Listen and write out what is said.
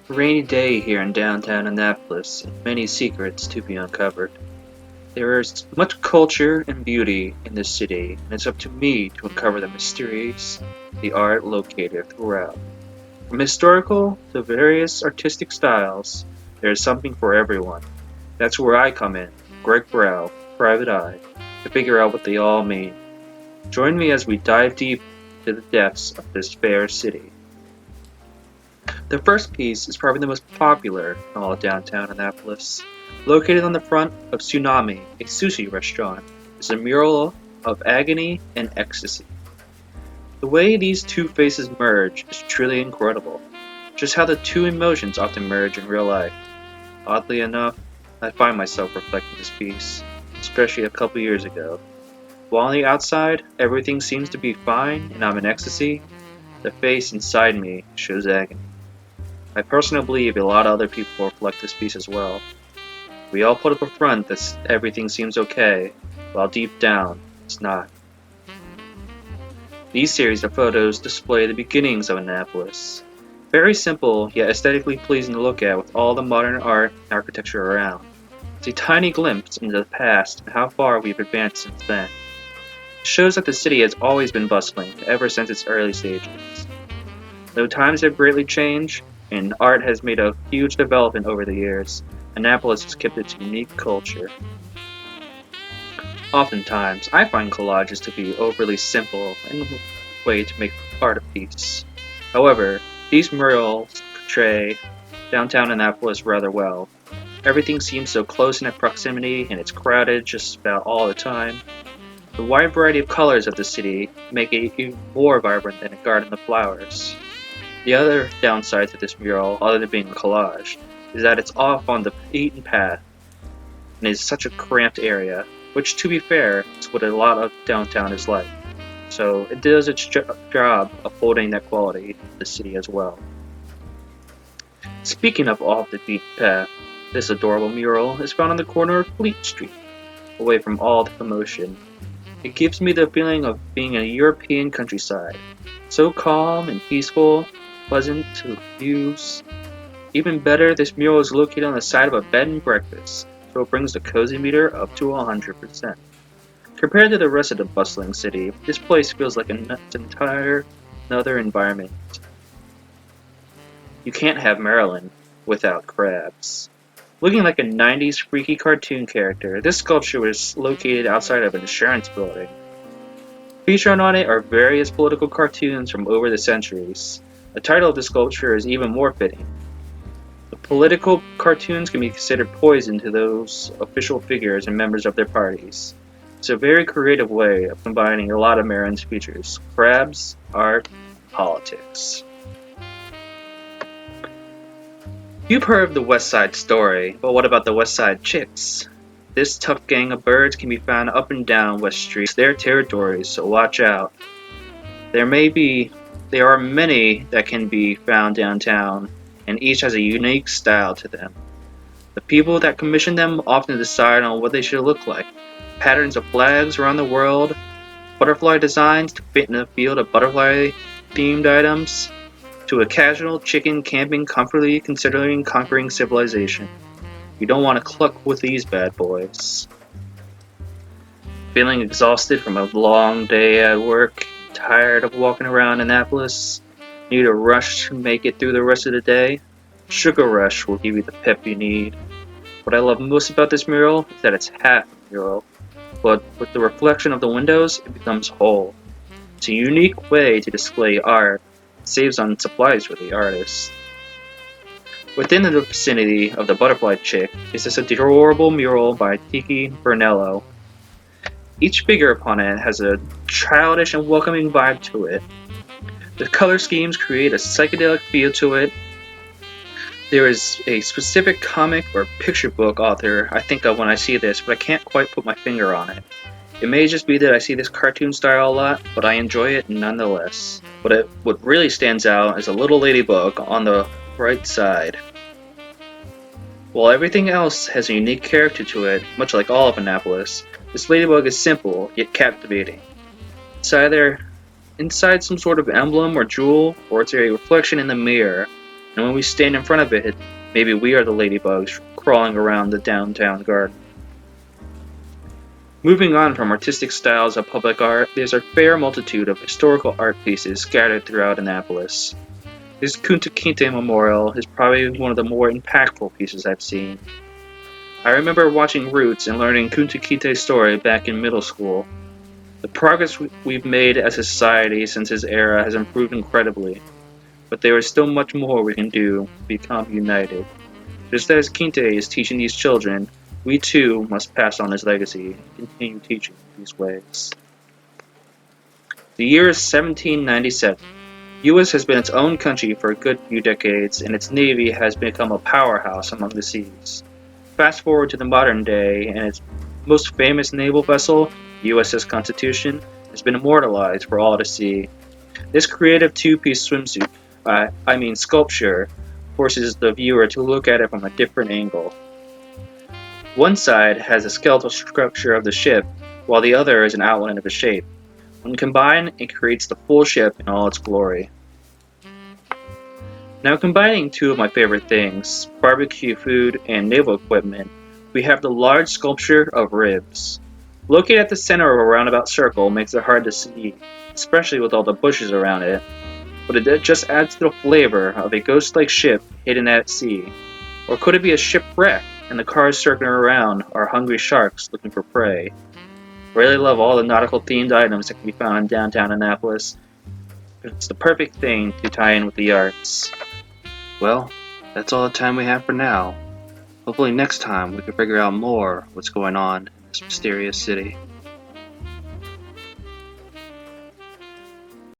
A rainy day here in downtown Annapolis, and many secrets to be uncovered. There is much culture and beauty in this city, and it's up to me to uncover the mysteries, the art located throughout. From historical to various artistic styles, there is something for everyone. That's where I come in, Greg Brow, Private Eye, to figure out what they all mean. Join me as we dive deep into the depths of this fair city. The first piece is probably the most popular in all of downtown Annapolis. Located on the front of Tsunami, a sushi restaurant, is a mural of agony and ecstasy. The way these two faces merge is truly incredible. Just how the two emotions often merge in real life. Oddly enough, I find myself reflecting this piece, especially a couple years ago. While on the outside, everything seems to be fine and I'm in ecstasy, the face inside me shows agony. I personally believe a lot of other people reflect this piece as well. We all put up a front that everything seems okay, while deep down, it's not. These series of photos display the beginnings of Annapolis. Very simple, yet aesthetically pleasing to look at with all the modern art and architecture around. It's a tiny glimpse into the past and how far we've advanced since then. It shows that the city has always been bustling ever since its early stages. Though times have greatly changed, and art has made a huge development over the years, Annapolis has kept its unique culture. Oftentimes, I find collages to be overly simple and a way to make art a piece. However, these murals portray downtown Annapolis rather well. Everything seems so close in proximity and it's crowded just about all the time. The wide variety of colors of the city make it even more vibrant than a garden of flowers. The other downside to this mural, other than being a collage, is that it's off on the beaten path and is such a cramped area, which to be fair is what a lot of downtown is like. So it does its job of holding that quality in the city as well. Speaking of off the beaten path, this adorable mural is found on the corner of Fleet Street, away from all the commotion. It gives me the feeling of being in a European countryside, so calm and peaceful, pleasant to views. Even better, this mural is located on the side of a bed and breakfast, so it brings the cozy meter up to 100%. Compared to the rest of the bustling city, this place feels like an entire another environment. You can't have Maryland without crabs. Looking like a 90s freaky cartoon character, this sculpture was located outside of an insurance building. Featured on it are various political cartoons from over the centuries. The title of the sculpture is even more fitting. The political cartoons can be considered poison to those official figures and members of their parties. It's a very creative way of combining a lot of Maryland's features: crabs, art, politics. You've heard of the West Side Story, but what about the West Side Chicks? This tough gang of birds can be found up and down West Street. It's their territory, so watch out. There are many that can be found downtown, and each has a unique style to them. The people that commission them often decide on what they should look like. Patterns of flags around the world, butterfly designs to fit in a field of butterfly-themed items, to a casual chicken camping comfortably considering conquering civilization. You don't want to cluck with these bad boys. Feeling exhausted from a long day at work, tired of walking around Annapolis, need a rush to make it through the rest of the day? Sugar Rush will give you the pep you need. What I love most about this mural is that it's half a mural, but with the reflection of the windows, it becomes whole. It's a unique way to display art. It saves on supplies for the artist. Within the vicinity of the Butterfly Chick is this adorable mural by Tiki Bernello. Each figure upon it has a childish and welcoming vibe to it. The color schemes create a psychedelic feel to it. There is a specific comic or picture book author I think of when I see this, but I can't quite put my finger on it. It may just be that I see this cartoon style a lot, but I enjoy it nonetheless. What really stands out is a little ladybug on the right side. While everything else has a unique character to it, much like all of Annapolis, this ladybug is simple, yet captivating. It's either inside some sort of emblem or jewel, or it's a reflection in the mirror. and when we stand in front of it, maybe we are the ladybugs crawling around the downtown garden. Moving on from artistic styles of public art, there's a fair multitude of historical art pieces scattered throughout Annapolis. This Kunta Kinte memorial is probably one of the more impactful pieces I've seen. I remember watching Roots and learning Kunta Kinte's story back in middle school. The progress we've made as a society since his era has improved incredibly, but there is still much more we can do to become united. Just as Kinte is teaching these children, we too must pass on his legacy and continue teaching these ways. The year is 1797. U.S. has been its own country for a good few decades, and its navy has become a powerhouse among the seas. Fast forward to the modern day, and its most famous naval vessel, the USS Constitution, has been immortalized for all to see. This creative two-piece swimsuit, sculpture, forces the viewer to look at it from a different angle. One side has a skeletal structure of the ship, while the other is an outline of the shape. When combined, it creates the full ship in all its glory. Now, combining two of my favorite things, barbecue food and naval equipment, we have the large sculpture of ribs. Located at the center of a roundabout circle makes it hard to see, especially with all the bushes around it, but it just adds to the flavor of a ghost-like ship hidden at sea. Or could it be a shipwreck and the cars circling around are hungry sharks looking for prey? I really love all the nautical themed items that can be found in downtown Annapolis. It's the perfect thing to tie in with the arts. Well, that's all the time we have for now. Hopefully next time we can figure out more what's going on in this mysterious city.